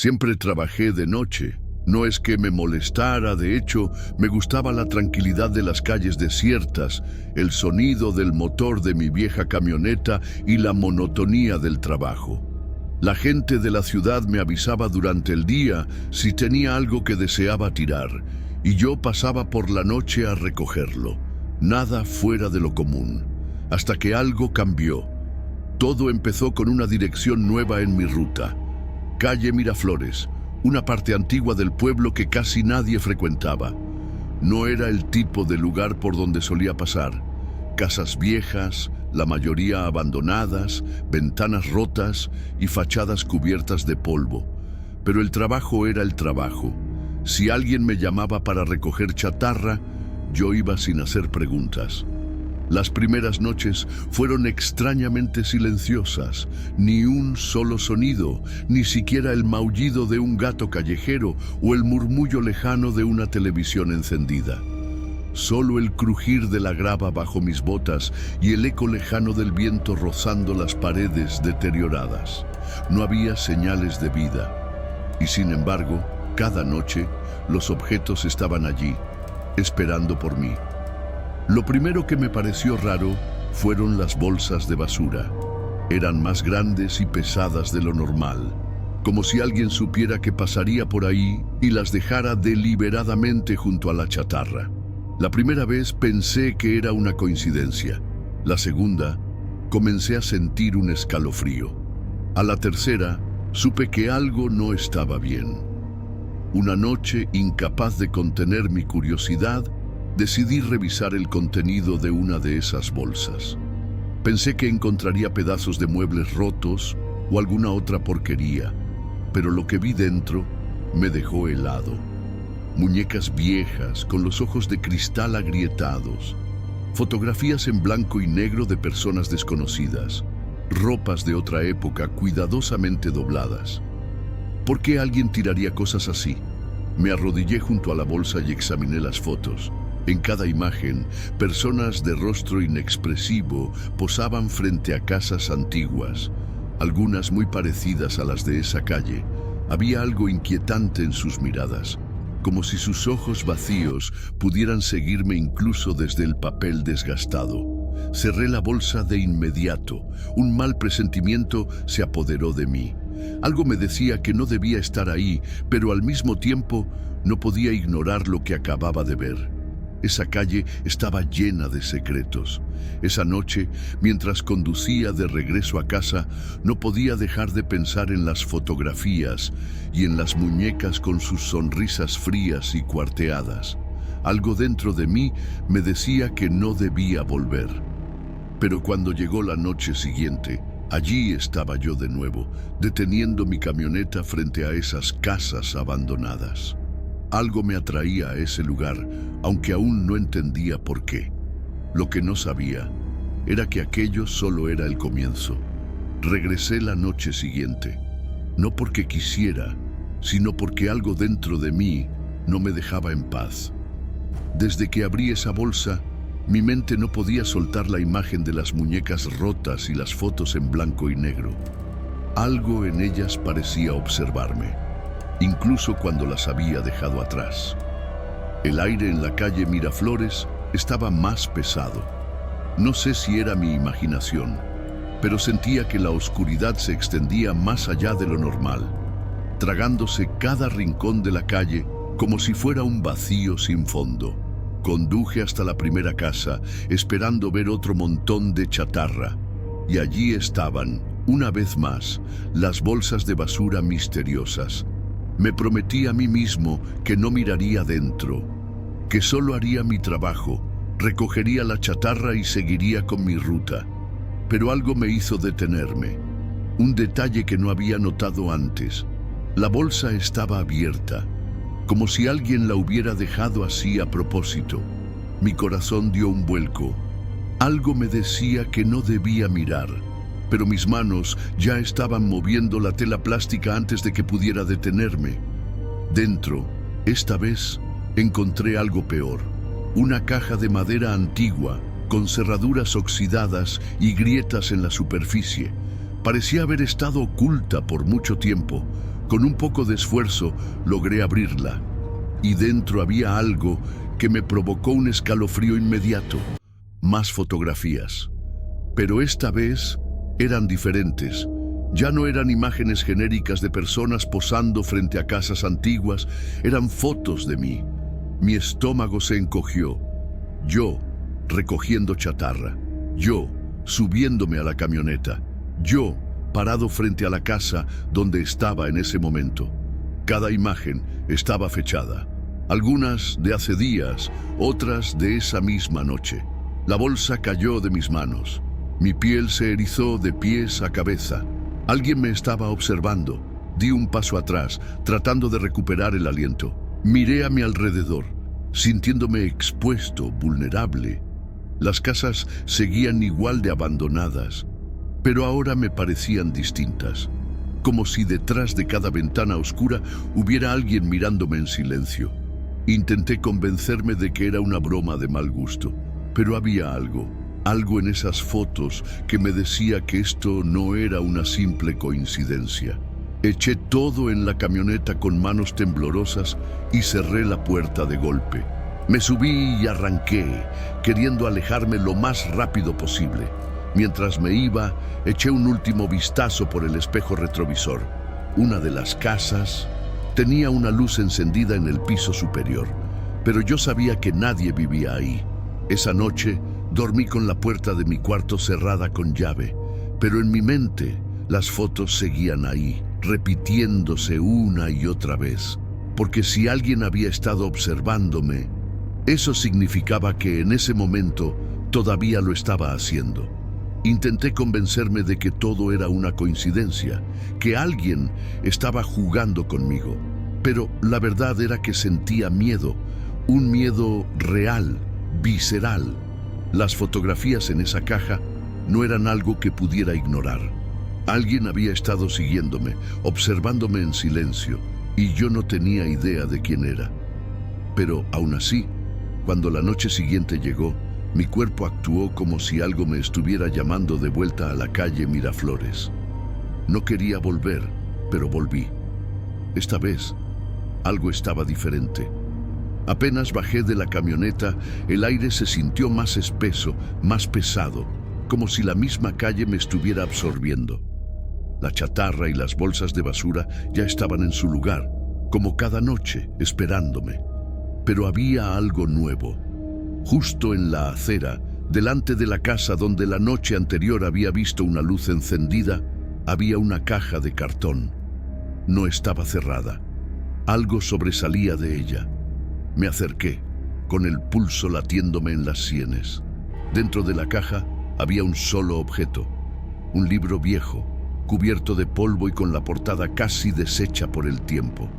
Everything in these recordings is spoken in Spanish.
Siempre trabajé de noche. No es que me molestara, de hecho, me gustaba la tranquilidad de las calles desiertas, el sonido del motor de mi vieja camioneta y la monotonía del trabajo. La gente de la ciudad me avisaba durante el día si tenía algo que deseaba tirar, y yo pasaba por la noche a recogerlo. Nada fuera de lo común. Hasta que algo cambió. Todo empezó con una dirección nueva en mi ruta. Calle Miraflores, una parte antigua del pueblo que casi nadie frecuentaba. No era el tipo de lugar por donde solía pasar. Casas viejas, la mayoría abandonadas, ventanas rotas y fachadas cubiertas de polvo. Pero el trabajo era el trabajo. Si alguien me llamaba para recoger chatarra, yo iba sin hacer preguntas. Las primeras noches fueron extrañamente silenciosas, ni un solo sonido, ni siquiera el maullido de un gato callejero o el murmullo lejano de una televisión encendida. Solo el crujir de la grava bajo mis botas y el eco lejano del viento rozando las paredes deterioradas. No había señales de vida. Y sin embargo, cada noche, los objetos estaban allí, esperando por mí. Lo primero que me pareció raro fueron las bolsas de basura. Eran más grandes y pesadas de lo normal, como si alguien supiera que pasaría por ahí y las dejara deliberadamente junto a la chatarra. La primera vez pensé que era una coincidencia. La segunda, comencé a sentir un escalofrío. A la tercera, supe que algo no estaba bien. Una noche, incapaz de contener mi curiosidad, decidí revisar el contenido de una de esas bolsas. Pensé que encontraría pedazos de muebles rotos o alguna otra porquería, pero lo que vi dentro me dejó helado. Muñecas viejas con los ojos de cristal agrietados, fotografías en blanco y negro de personas desconocidas, ropas de otra época cuidadosamente dobladas. ¿Por qué alguien tiraría cosas así? Me arrodillé junto a la bolsa y examiné las fotos. En cada imagen, personas de rostro inexpresivo posaban frente a casas antiguas, algunas muy parecidas a las de esa calle. Había algo inquietante en sus miradas, como si sus ojos vacíos pudieran seguirme incluso desde el papel desgastado. Cerré la bolsa de inmediato. Un mal presentimiento se apoderó de mí. Algo me decía que no debía estar ahí, pero al mismo tiempo no podía ignorar lo que acababa de ver. Esa calle estaba llena de secretos. Esa noche, mientras conducía de regreso a casa, no podía dejar de pensar en las fotografías y en las muñecas con sus sonrisas frías y cuarteadas. Algo dentro de mí me decía que no debía volver. Pero cuando llegó la noche siguiente, allí estaba yo de nuevo, deteniendo mi camioneta frente a esas casas abandonadas. Algo me atraía a ese lugar, aunque aún no entendía por qué. Lo que no sabía era que aquello solo era el comienzo. Regresé la noche siguiente, no porque quisiera, sino porque algo dentro de mí no me dejaba en paz. Desde que abrí esa bolsa, mi mente no podía soltar la imagen de las muñecas rotas y las fotos en blanco y negro. Algo en ellas parecía observarme, incluso cuando las había dejado atrás. El aire en la calle Miraflores estaba más pesado. No sé si era mi imaginación, pero sentía que la oscuridad se extendía más allá de lo normal, tragándose cada rincón de la calle como si fuera un vacío sin fondo. Conduje hasta la primera casa, esperando ver otro montón de chatarra, y allí estaban, una vez más, las bolsas de basura misteriosas. Me prometí a mí mismo que no miraría dentro, que solo haría mi trabajo, recogería la chatarra y seguiría con mi ruta. Pero algo me hizo detenerme, un detalle que no había notado antes. La bolsa estaba abierta, como si alguien la hubiera dejado así a propósito. Mi corazón dio un vuelco. Algo me decía que no debía mirar, pero mis manos ya estaban moviendo la tela plástica antes de que pudiera detenerme. Dentro, esta vez, encontré algo peor. Una caja de madera antigua, con cerraduras oxidadas y grietas en la superficie. Parecía haber estado oculta por mucho tiempo, Con un poco de esfuerzo logré abrirla, y dentro había algo que me provocó un escalofrío inmediato. Más fotografías. Pero esta vez eran diferentes. Ya no eran imágenes genéricas de personas posando frente a casas antiguas, eran fotos de mí. Mi estómago se encogió. Yo, recogiendo chatarra. Yo, subiéndome a la camioneta. Yo, parado frente a la casa donde estaba en ese momento. Cada imagen estaba fechada. Algunas de hace días, otras de esa misma noche. La bolsa cayó de mis manos. Mi piel se erizó de pies a cabeza. Alguien me estaba observando. Di un paso atrás, tratando de recuperar el aliento. Miré a mi alrededor, sintiéndome expuesto, vulnerable. Las casas seguían igual de abandonadas, pero ahora me parecían distintas. Como si detrás de cada ventana oscura hubiera alguien mirándome en silencio. Intenté convencerme de que era una broma de mal gusto, pero había algo en esas fotos que me decía que esto no era una simple coincidencia. Eché todo en la camioneta con manos temblorosas y cerré la puerta de golpe. Me subí y arranqué, queriendo alejarme lo más rápido posible. Mientras me iba, eché un último vistazo por el espejo retrovisor. Una de las casas tenía una luz encendida en el piso superior, pero yo sabía que nadie vivía ahí. Esa noche dormí con la puerta de mi cuarto cerrada con llave, pero en mi mente las fotos seguían ahí, repitiéndose una y otra vez, porque si alguien había estado observándome, eso significaba que en ese momento todavía lo estaba haciendo. Intenté convencerme de que todo era una coincidencia, que alguien estaba jugando conmigo, pero la verdad era que sentía miedo, un miedo real, visceral. Las fotografías en esa caja no eran algo que pudiera ignorar. Alguien había estado siguiéndome, observándome en silencio, y yo no tenía idea de quién era. Pero aún así, cuando la noche siguiente llegó, mi cuerpo actuó como si algo me estuviera llamando de vuelta a la calle Miraflores. No quería volver, pero volví. Esta vez, algo estaba diferente. Apenas bajé de la camioneta, el aire se sintió más espeso, más pesado, como si la misma calle me estuviera absorbiendo. La chatarra y las bolsas de basura ya estaban en su lugar, como cada noche, esperándome. Pero había algo nuevo. Justo en la acera, delante de la casa donde la noche anterior había visto una luz encendida, había una caja de cartón. No estaba cerrada. Algo sobresalía de ella. Me acerqué, con el pulso latiéndome en las sienes. Dentro de la caja había un solo objeto, un libro viejo, cubierto de polvo y con la portada casi deshecha por el tiempo.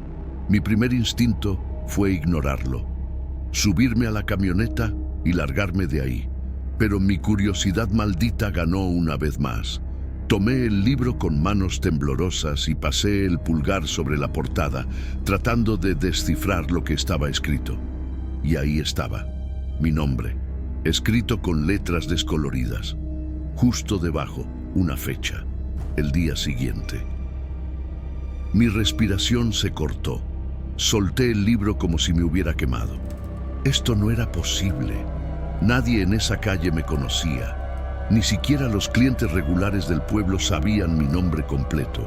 Mi primer instinto fue ignorarlo, subirme a la camioneta y largarme de ahí. Pero mi curiosidad maldita ganó una vez más. Tomé el libro con manos temblorosas y pasé el pulgar sobre la portada, tratando de descifrar lo que estaba escrito. Y ahí estaba, mi nombre, escrito con letras descoloridas. Justo debajo, una fecha, el día siguiente. Mi respiración se cortó. Solté el libro como si me hubiera quemado. Esto no era posible. Nadie en esa calle me conocía. Ni siquiera los clientes regulares del pueblo sabían mi nombre completo.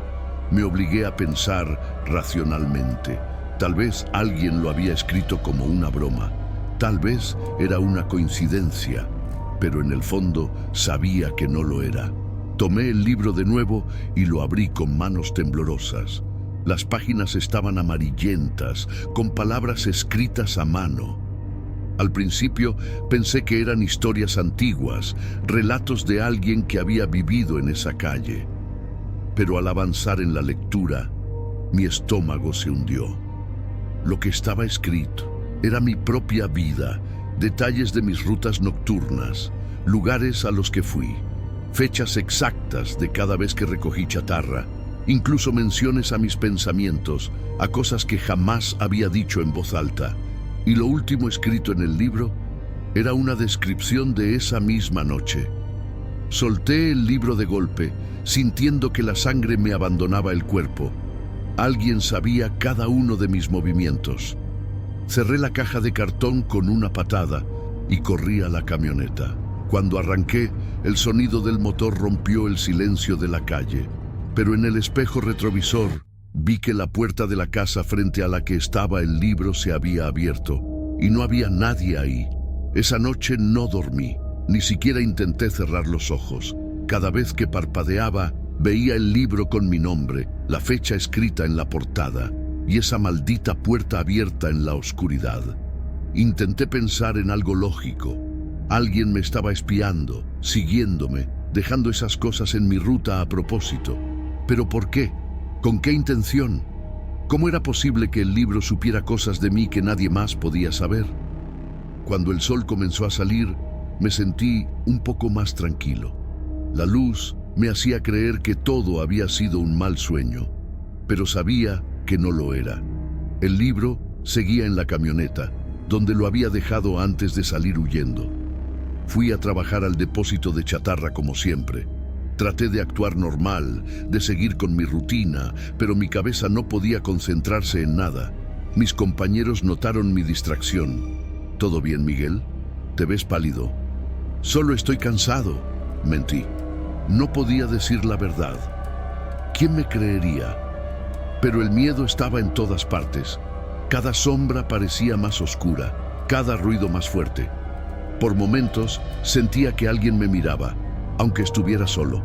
Me obligué a pensar racionalmente. Tal vez alguien lo había escrito como una broma. Tal vez era una coincidencia. Pero en el fondo sabía que no lo era. Tomé el libro de nuevo y lo abrí con manos temblorosas. Las páginas estaban amarillentas, con palabras escritas a mano. Al principio pensé que eran historias antiguas, relatos de alguien que había vivido en esa calle. Pero al avanzar en la lectura, mi estómago se hundió. Lo que estaba escrito era mi propia vida, detalles de mis rutas nocturnas, lugares a los que fui, fechas exactas de cada vez que recogí chatarra, incluso menciones a mis pensamientos, a cosas que jamás había dicho en voz alta. Y lo último escrito en el libro era una descripción de esa misma noche. Solté el libro de golpe, sintiendo que la sangre me abandonaba el cuerpo. Alguien sabía cada uno de mis movimientos. Cerré la caja de cartón con una patada y corrí a la camioneta. Cuando arranqué, el sonido del motor rompió el silencio de la calle. Pero en el espejo retrovisor vi que la puerta de la casa frente a la que estaba el libro se había abierto y no había nadie ahí. Esa noche no dormí, ni siquiera intenté cerrar los ojos. Cada vez que parpadeaba, veía el libro con mi nombre, la fecha escrita en la portada y esa maldita puerta abierta en la oscuridad. Intenté pensar en algo lógico. Alguien me estaba espiando, siguiéndome, dejando esas cosas en mi ruta a propósito. ¿Pero por qué? ¿Con qué intención? ¿Cómo era posible que el libro supiera cosas de mí que nadie más podía saber? Cuando el sol comenzó a salir, me sentí un poco más tranquilo. La luz me hacía creer que todo había sido un mal sueño, pero sabía que no lo era. El libro seguía en la camioneta, donde lo había dejado antes de salir huyendo. Fui a trabajar al depósito de chatarra como siempre. Traté de actuar normal, de seguir con mi rutina, pero mi cabeza no podía concentrarse en nada. Mis compañeros notaron mi distracción. ¿Todo bien, Miguel? ¿Te ves pálido? Solo estoy cansado, mentí. No podía decir la verdad. ¿Quién me creería? Pero el miedo estaba en todas partes. Cada sombra parecía más oscura, cada ruido más fuerte. Por momentos sentía que alguien me miraba, aunque estuviera solo.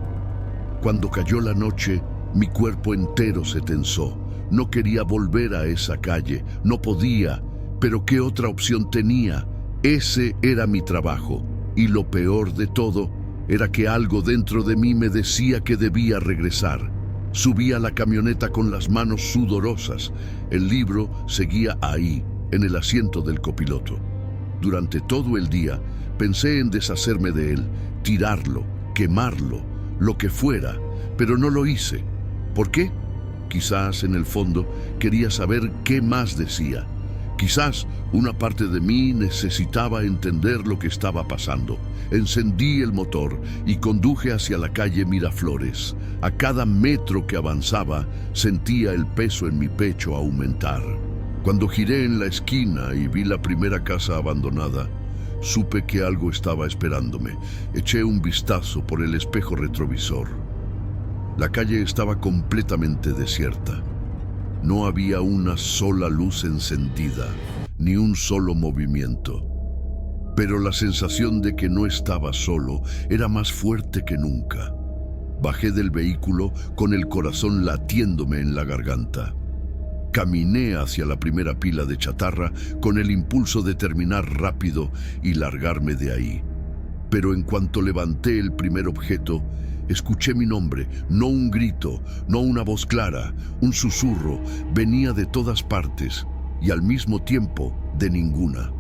Cuando cayó la noche, mi cuerpo entero se tensó. No quería volver a esa calle, no podía, pero ¿qué otra opción tenía? Ese era mi trabajo, y lo peor de todo era que algo dentro de mí me decía que debía regresar. Subí a la camioneta con las manos sudorosas. El libro seguía ahí, en el asiento del copiloto. Durante todo el día pensé en deshacerme de él, tirarlo, quemarlo, lo que fuera, pero no lo hice. ¿Por qué? Quizás en el fondo quería saber qué más decía. Quizás una parte de mí necesitaba entender lo que estaba pasando. Encendí el motor y conduje hacia la calle Miraflores. A cada metro que avanzaba, sentía el peso en mi pecho aumentar. Cuando giré en la esquina y vi la primera casa abandonada, supe que algo estaba esperándome. Eché un vistazo por el espejo retrovisor. La calle estaba completamente desierta. No había una sola luz encendida, ni un solo movimiento. Pero la sensación de que no estaba solo era más fuerte que nunca. Bajé del vehículo con el corazón latiéndome en la garganta. Caminé hacia la primera pila de chatarra con el impulso de terminar rápido y largarme de ahí. Pero en cuanto levanté el primer objeto, escuché mi nombre, no un grito, no una voz clara, un susurro. Venía de todas partes y al mismo tiempo de ninguna.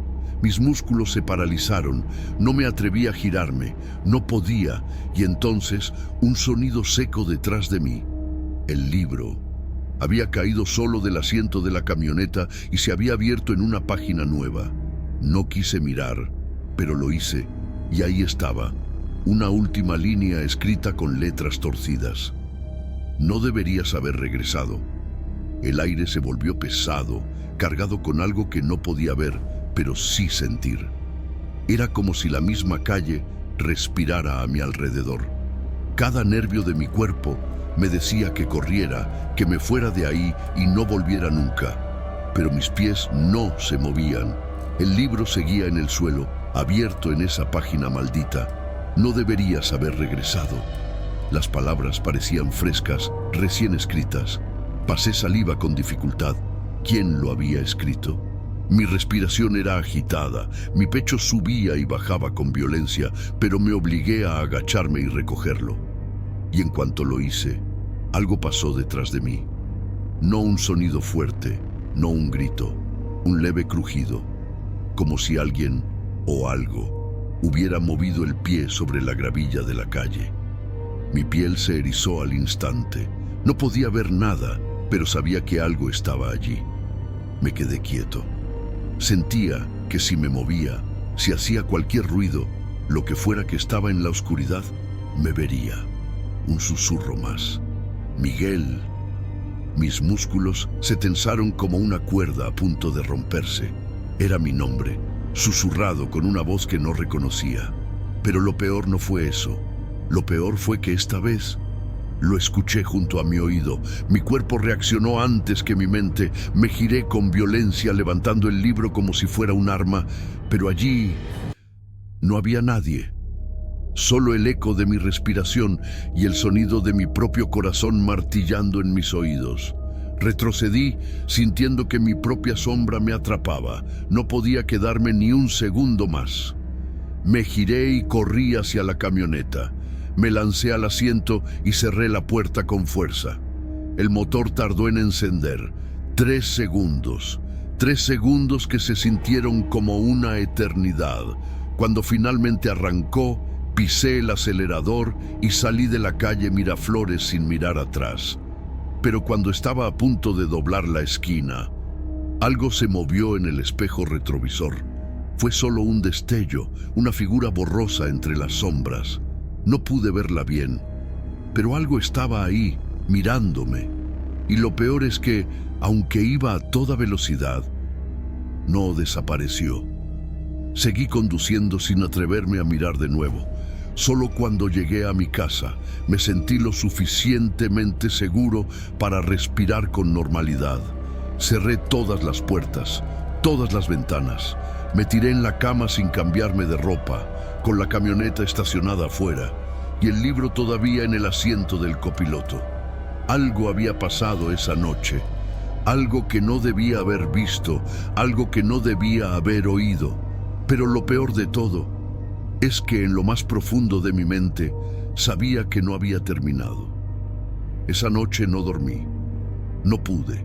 Mis músculos se paralizaron, no me atreví a girarme, no podía, y entonces un sonido seco detrás de mí. El libro había caído solo del asiento de la camioneta y se había abierto en una página nueva. No quise mirar, pero lo hice, y ahí estaba, una última línea escrita con letras torcidas. No deberías haber regresado. El aire se volvió pesado, cargado con algo que no podía ver, pero sí sentir. Era como si la misma calle respirara a mi alrededor. Cada nervio de mi cuerpo me decía que corriera, que me fuera de ahí y no volviera nunca. Pero mis pies no se movían. El libro seguía en el suelo, abierto en esa página maldita. No deberías haber regresado. Las palabras parecían frescas, recién escritas. Pasé saliva con dificultad. ¿Quién lo había escrito? Mi respiración era agitada, mi pecho subía y bajaba con violencia, pero me obligué a agacharme y recogerlo. Y en cuanto lo hice, algo pasó detrás de mí. No un sonido fuerte, no un grito, un leve crujido, como si alguien o algo hubiera movido el pie sobre la gravilla de la calle. Mi piel se erizó al instante. No podía ver nada, pero sabía que algo estaba allí. Me quedé quieto. Sentía que si me movía, si hacía cualquier ruido, lo que fuera que estaba en la oscuridad, me vería. Un susurro más. Miguel. Mis músculos se tensaron como una cuerda a punto de romperse. Era mi nombre, susurrado con una voz que no reconocía. Pero lo peor no fue eso. Lo peor fue que esta vez lo escuché junto a mi oído. Mi cuerpo reaccionó antes que mi mente. Me giré con violencia, levantando el libro como si fuera un arma, pero allí no había nadie. Solo el eco de mi respiración y el sonido de mi propio corazón martillando en mis oídos. Retrocedí, sintiendo que mi propia sombra me atrapaba. No podía quedarme ni un segundo más. Me giré y corrí hacia la camioneta. Me lancé al asiento y cerré la puerta con fuerza. El motor tardó en encender. 3 segundos. 3 segundos que se sintieron como una eternidad. Cuando finalmente arrancó, pisé el acelerador y salí de la calle Miraflores sin mirar atrás. Pero cuando estaba a punto de doblar la esquina, algo se movió en el espejo retrovisor. Fue solo un destello, una figura borrosa entre las sombras. No pude verla bien, pero algo estaba ahí, mirándome. Y lo peor es que, aunque iba a toda velocidad, no desapareció. Seguí conduciendo sin atreverme a mirar de nuevo. Solo cuando llegué a mi casa, me sentí lo suficientemente seguro para respirar con normalidad. Cerré todas las puertas, todas las ventanas. Me tiré en la cama sin cambiarme de ropa, con la camioneta estacionada afuera y el libro todavía en el asiento del copiloto. Algo había pasado esa noche, algo que no debía haber visto, algo que no debía haber oído. Pero lo peor de todo es que en lo más profundo de mi mente sabía que no había terminado. Esa noche no dormí, no pude.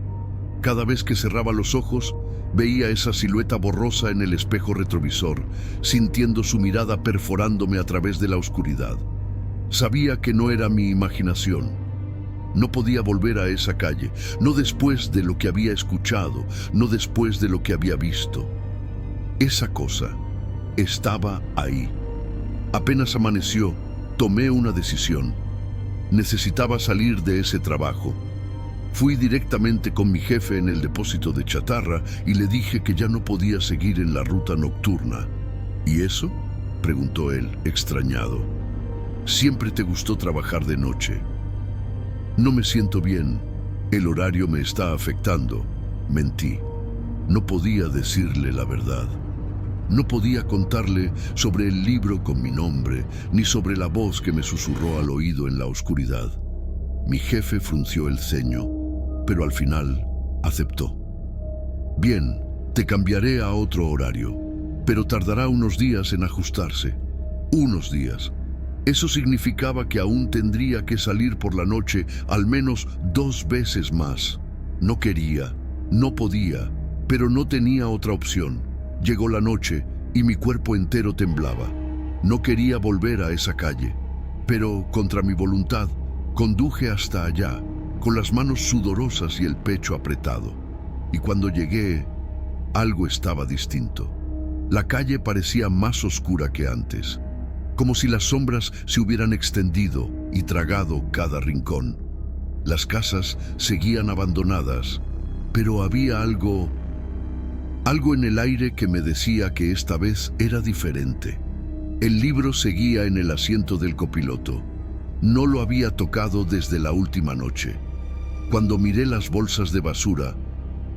Cada vez que cerraba los ojos, veía esa silueta borrosa en el espejo retrovisor, sintiendo su mirada perforándome a través de la oscuridad. Sabía que no era mi imaginación. No podía volver a esa calle, no después de lo que había escuchado, no después de lo que había visto. Esa cosa estaba ahí. Apenas amaneció, tomé una decisión. Necesitaba salir de ese trabajo. Fui directamente con mi jefe en el depósito de chatarra y le dije que ya no podía seguir en la ruta nocturna. ¿Y eso?, preguntó él, extrañado. Siempre te gustó trabajar de noche. No me siento bien. El horario me está afectando. Mentí. No podía decirle la verdad. No podía contarle sobre el libro con mi nombre, ni sobre la voz que me susurró al oído en la oscuridad. Mi jefe frunció el ceño, pero al final aceptó. Bien, te cambiaré a otro horario, pero tardará unos días en ajustarse. Unos días. Eso significaba que aún tendría que salir por la noche al menos 2 veces más. No quería, no podía, pero no tenía otra opción. Llegó la noche y mi cuerpo entero temblaba. No quería volver a esa calle, pero contra mi voluntad conduje hasta allá, con las manos sudorosas y el pecho apretado. Y cuando llegué, algo estaba distinto. La calle parecía más oscura que antes, como si las sombras se hubieran extendido y tragado cada rincón. Las casas seguían abandonadas, pero había algo en el aire que me decía que esta vez era diferente. El libro seguía en el asiento del copiloto. No lo había tocado desde la última noche. Cuando miré las bolsas de basura,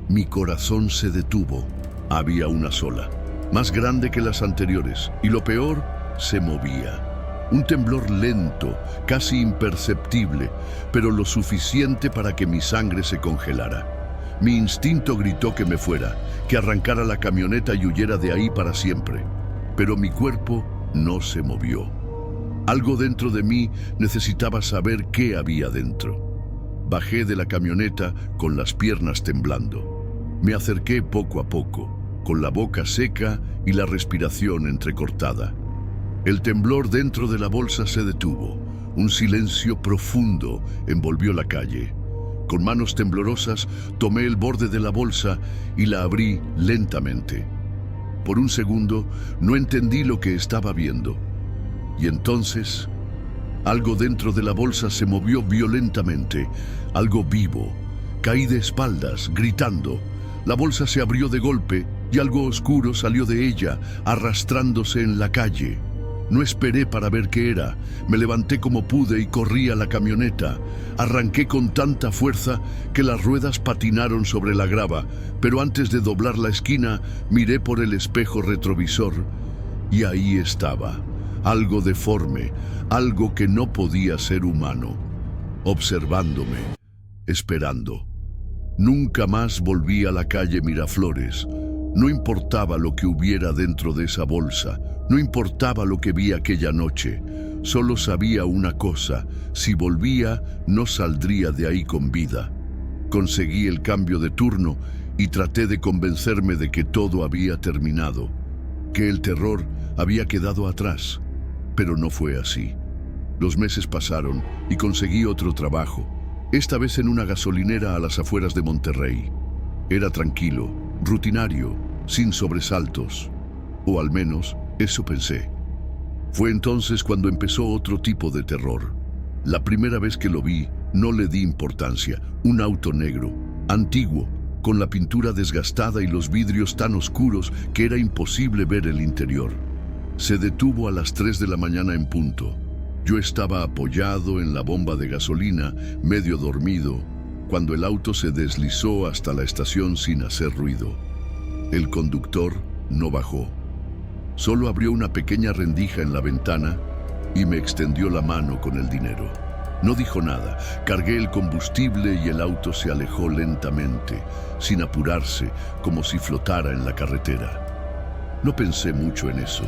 mi corazón se detuvo. Había una sola, más grande que las anteriores, y lo peor, se movía. Un temblor lento, casi imperceptible, pero lo suficiente para que mi sangre se congelara. Mi instinto gritó que me fuera, que arrancara la camioneta y huyera de ahí para siempre. Pero mi cuerpo no se movió. Algo dentro de mí necesitaba saber qué había dentro. Bajé de la camioneta con las piernas temblando. Me acerqué poco a poco, con la boca seca y la respiración entrecortada. El temblor dentro de la bolsa se detuvo. Un silencio profundo envolvió la calle. Con manos temblorosas tomé el borde de la bolsa y la abrí lentamente. Por un segundo no entendí lo que estaba viendo. Y entonces, algo dentro de la bolsa se movió violentamente, algo vivo. Caí de espaldas, gritando. La bolsa se abrió de golpe y algo oscuro salió de ella, arrastrándose en la calle. No esperé para ver qué era. Me levanté como pude y corrí a la camioneta. Arranqué con tanta fuerza que las ruedas patinaron sobre la grava, pero antes de doblar la esquina, miré por el espejo retrovisor y ahí estaba, algo deforme, algo que no podía ser humano, observándome, esperando. Nunca más volví a la calle Miraflores. No importaba lo que hubiera dentro de esa bolsa, no importaba lo que vi aquella noche. Solo sabía una cosa: si volvía, no saldría de ahí con vida. Conseguí el cambio de turno y traté de convencerme de que todo había terminado, que el terror había quedado atrás. Pero no fue así. Los meses pasaron y conseguí otro trabajo, esta vez en una gasolinera a las afueras de Monterrey. Era tranquilo, rutinario, sin sobresaltos. O al menos, eso pensé. Fue entonces cuando empezó otro tipo de terror. La primera vez que lo vi, no le di importancia. Un auto negro, antiguo, con la pintura desgastada y los vidrios tan oscuros que era imposible ver el interior. Se detuvo a las 3 de la mañana en punto. Yo estaba apoyado en la bomba de gasolina, medio dormido, cuando el auto se deslizó hasta la estación sin hacer ruido. El conductor no bajó. Solo abrió una pequeña rendija en la ventana y me extendió la mano con el dinero. No dijo nada. Cargué el combustible y el auto se alejó lentamente, sin apurarse, como si flotara en la carretera. No pensé mucho en eso,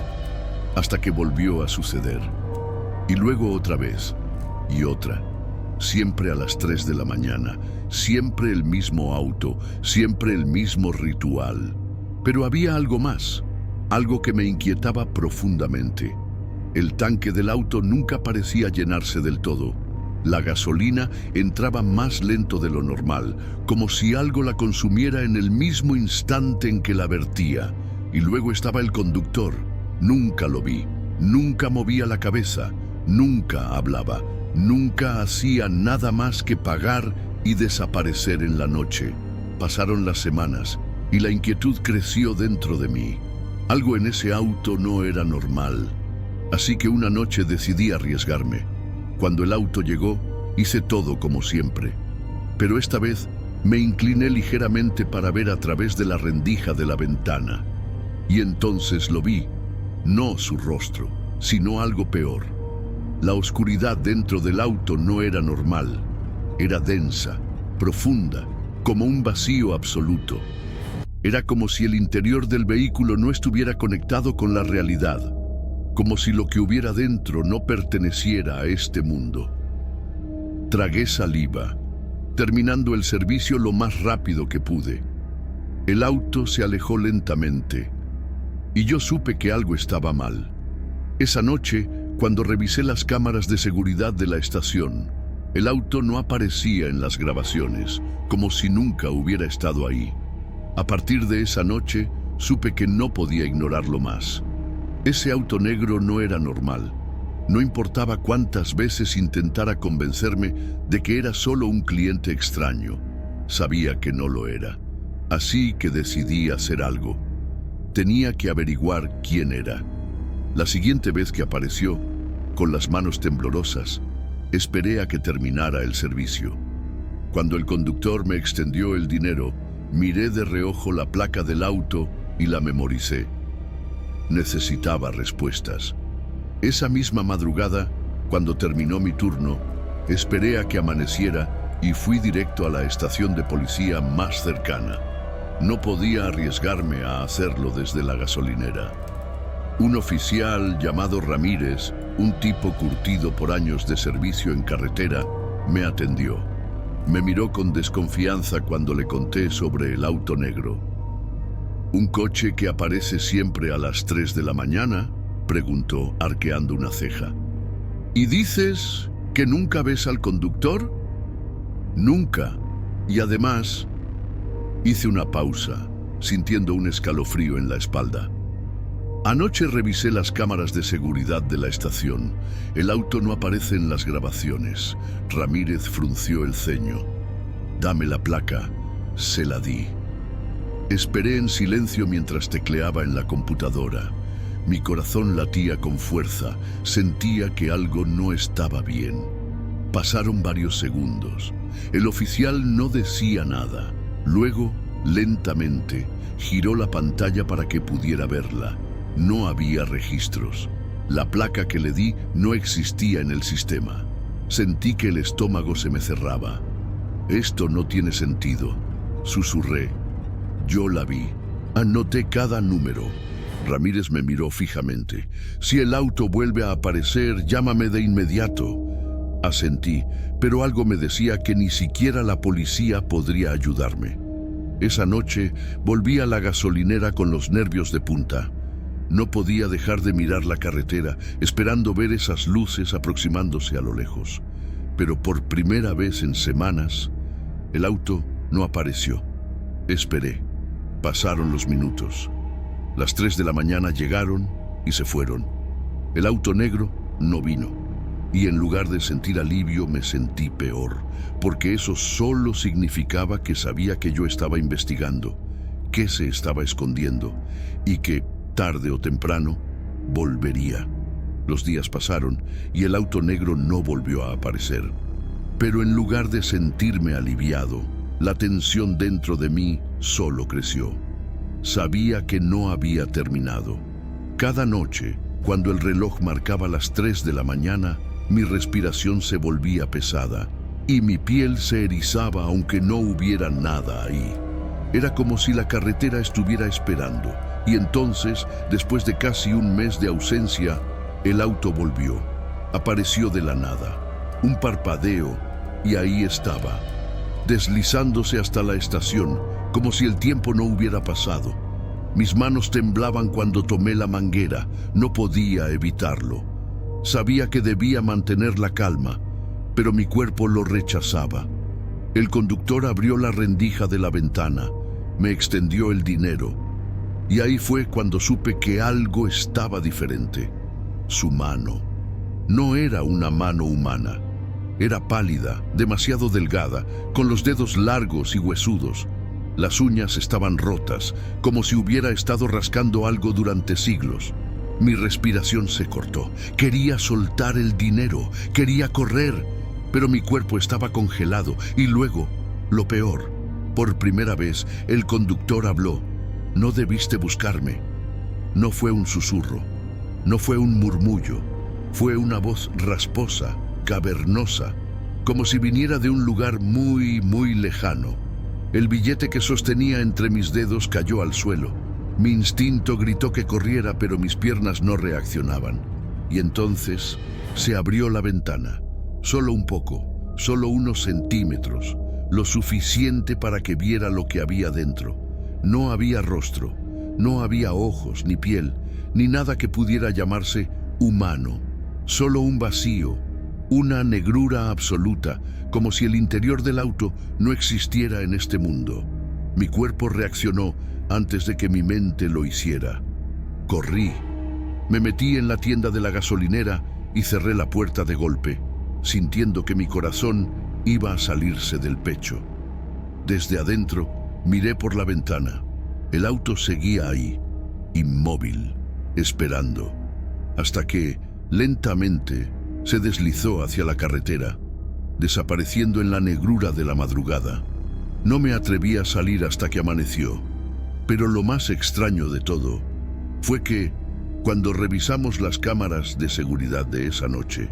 hasta que volvió a suceder. Y luego otra vez, y otra. Siempre a las 3 de la mañana, siempre el mismo auto, siempre el mismo ritual. Pero había algo más, algo que me inquietaba profundamente. El tanque del auto nunca parecía llenarse del todo. La gasolina entraba más lento de lo normal, como si algo la consumiera en el mismo instante en que la vertía. Y luego estaba el conductor. Nunca lo vi, nunca movía la cabeza, nunca hablaba, nunca hacía nada más que pagar y desaparecer en la noche. Pasaron las semanas y la inquietud creció dentro de mí. Algo en ese auto no era normal. Así que una noche decidí arriesgarme. Cuando el auto llegó, hice todo como siempre. Pero esta vez me incliné ligeramente para ver a través de la rendija de la ventana. Y entonces lo vi. No su rostro, sino algo peor. La oscuridad dentro del auto no era normal. Era densa, profunda, como un vacío absoluto. Era como si el interior del vehículo no estuviera conectado con la realidad, como si lo que hubiera dentro no perteneciera a este mundo. Tragué saliva, terminando el servicio lo más rápido que pude. El auto se alejó lentamente, y yo supe que algo estaba mal. Esa noche, cuando revisé las cámaras de seguridad de la estación, el auto no aparecía en las grabaciones, como si nunca hubiera estado ahí. A partir de esa noche, supe que no podía ignorarlo más. Ese auto negro no era normal. No importaba cuántas veces intentara convencerme de que era solo un cliente extraño. Sabía que no lo era. Así que decidí hacer algo. Tenía que averiguar quién era. La siguiente vez que apareció, con las manos temblorosas, esperé a que terminara el servicio. Cuando el conductor me extendió el dinero, miré de reojo la placa del auto y la memoricé. Necesitaba respuestas. Esa misma madrugada, cuando terminó mi turno, esperé a que amaneciera y fui directo a la estación de policía más cercana. No podía arriesgarme a hacerlo desde la gasolinera. Un oficial llamado Ramírez, un tipo curtido por años de servicio en carretera, me atendió. Me miró con desconfianza cuando le conté sobre el auto negro. ¿Un coche que aparece siempre a las 3 de la mañana?, preguntó, arqueando una ceja. ¿Y dices que nunca ves al conductor? Nunca. Y además, hice una pausa, sintiendo un escalofrío en la espalda. Anoche revisé las cámaras de seguridad de la estación. El auto no aparece en las grabaciones. Ramírez frunció el ceño. Dame la placa. Se la di. Esperé en silencio mientras tecleaba en la computadora. Mi corazón latía con fuerza, sentía que algo no estaba bien. Pasaron varios segundos. El oficial no decía nada. Luego, lentamente, giró la pantalla para que pudiera verla. No había registros. La placa que le di no existía en el sistema. Sentí que el estómago se me cerraba. Esto no tiene sentido, susurré. Yo la vi. Anoté cada número. Ramírez me miró fijamente. Si el auto vuelve a aparecer, llámame de inmediato. Asentí, pero algo me decía que ni siquiera la policía podría ayudarme. Esa noche volví a la gasolinera con los nervios de punta. No podía dejar de mirar la carretera, esperando ver esas luces aproximándose a lo lejos. Pero por primera vez en semanas, el auto no apareció. Esperé. Pasaron los minutos. Las 3 de la mañana llegaron y se fueron. El auto negro no vino. Y en lugar de sentir alivio, me sentí peor, porque eso solo significaba que sabía que yo estaba investigando, que se estaba escondiendo y que, tarde o temprano, volvería. Los días pasaron y el auto negro no volvió a aparecer. Pero en lugar de sentirme aliviado, la tensión dentro de mí solo creció. Sabía que no había terminado. Cada noche, cuando el reloj marcaba las 3 de la mañana, mi respiración se volvía pesada y mi piel se erizaba aunque no hubiera nada ahí. Era como si la carretera estuviera esperando. Y entonces, después de casi un mes de ausencia, el auto volvió. Apareció de la nada. Un parpadeo y ahí estaba, deslizándose hasta la estación, como si el tiempo no hubiera pasado. Mis manos temblaban cuando tomé la manguera. No podía evitarlo. Sabía que debía mantener la calma, pero mi cuerpo lo rechazaba. El conductor abrió la rendija de la ventana, me extendió el dinero, y ahí fue cuando supe que algo estaba diferente. Su mano. No era una mano humana. Era pálida, demasiado delgada, con los dedos largos y huesudos. Las uñas estaban rotas, como si hubiera estado rascando algo durante siglos. Mi respiración se cortó. Quería soltar el dinero, quería correr, pero mi cuerpo estaba congelado. Y luego, lo peor, por primera vez, el conductor habló. No debiste buscarme. No fue un susurro, no fue un murmullo, fue una voz rasposa, cavernosa, como si viniera de un lugar muy, muy lejano. El billete que sostenía entre mis dedos cayó al suelo. Mi instinto gritó que corriera, pero mis piernas no reaccionaban. Y entonces se abrió la ventana, solo un poco, solo unos centímetros, lo suficiente para que viera lo que había dentro. No había rostro, no había ojos ni piel, ni nada que pudiera llamarse humano. Solo un vacío, una negrura absoluta, como si el interior del auto no existiera en este mundo. Mi cuerpo reaccionó antes de que mi mente lo hiciera. Corrí. Me metí en la tienda de la gasolinera y cerré la puerta de golpe, sintiendo que mi corazón iba a salirse del pecho. Desde adentro, miré por la ventana. El auto seguía ahí, inmóvil, esperando, hasta que, lentamente, se deslizó hacia la carretera, desapareciendo en la negrura de la madrugada. No me atreví a salir hasta que amaneció. Pero lo más extraño de todo fue que, cuando revisamos las cámaras de seguridad de esa noche,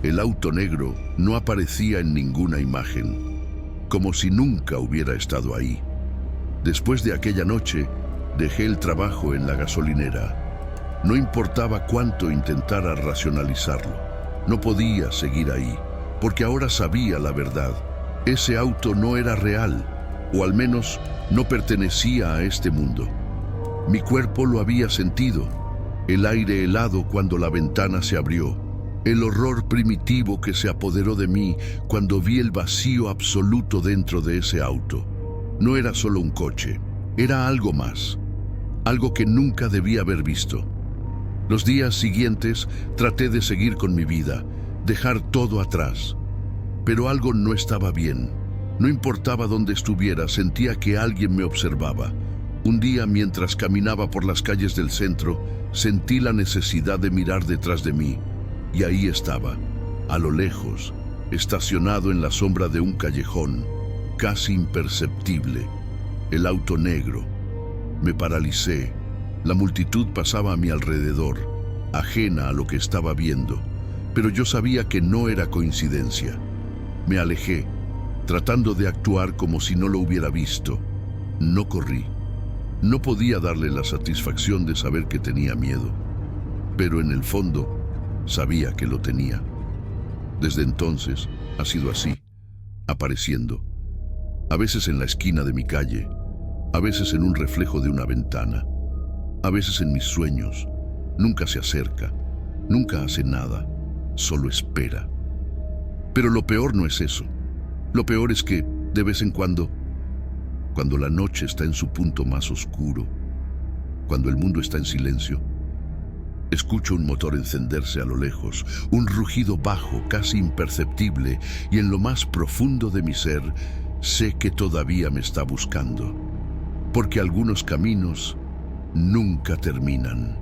el auto negro no aparecía en ninguna imagen, como si nunca hubiera estado ahí. Después de aquella noche, dejé el trabajo en la gasolinera. No importaba cuánto intentara racionalizarlo. No podía seguir ahí, porque ahora sabía la verdad. Ese auto no era real, o al menos no pertenecía a este mundo. Mi cuerpo lo había sentido, el aire helado cuando la ventana se abrió, el horror primitivo que se apoderó de mí cuando vi el vacío absoluto dentro de ese auto. No era solo un coche, era algo más, algo que nunca debía haber visto. Los días siguientes traté de seguir con mi vida, dejar todo atrás, pero algo no estaba bien. No importaba dónde estuviera, sentía que alguien me observaba. Un día, mientras caminaba por las calles del centro, sentí la necesidad de mirar detrás de mí. Y ahí estaba, a lo lejos, estacionado en la sombra de un callejón, casi imperceptible, el auto negro. Me paralicé. La multitud pasaba a mi alrededor, ajena a lo que estaba viendo, pero yo sabía que no era coincidencia. Me alejé, tratando de actuar como si no lo hubiera visto. No corrí. No podía darle la satisfacción de saber que tenía miedo, pero en el fondo sabía que lo tenía. Desde entonces ha sido así, apareciendo, a veces en la esquina de mi calle, a veces en un reflejo de una ventana, a veces en mis sueños. Nunca se acerca, nunca hace nada, solo espera. Pero lo peor no es eso. Lo peor es que, de vez en cuando la noche está en su punto más oscuro, cuando el mundo está en silencio, escucho un motor encenderse a lo lejos, un rugido bajo, casi imperceptible, y en lo más profundo de mi ser, sé que todavía me está buscando, porque algunos caminos nunca terminan.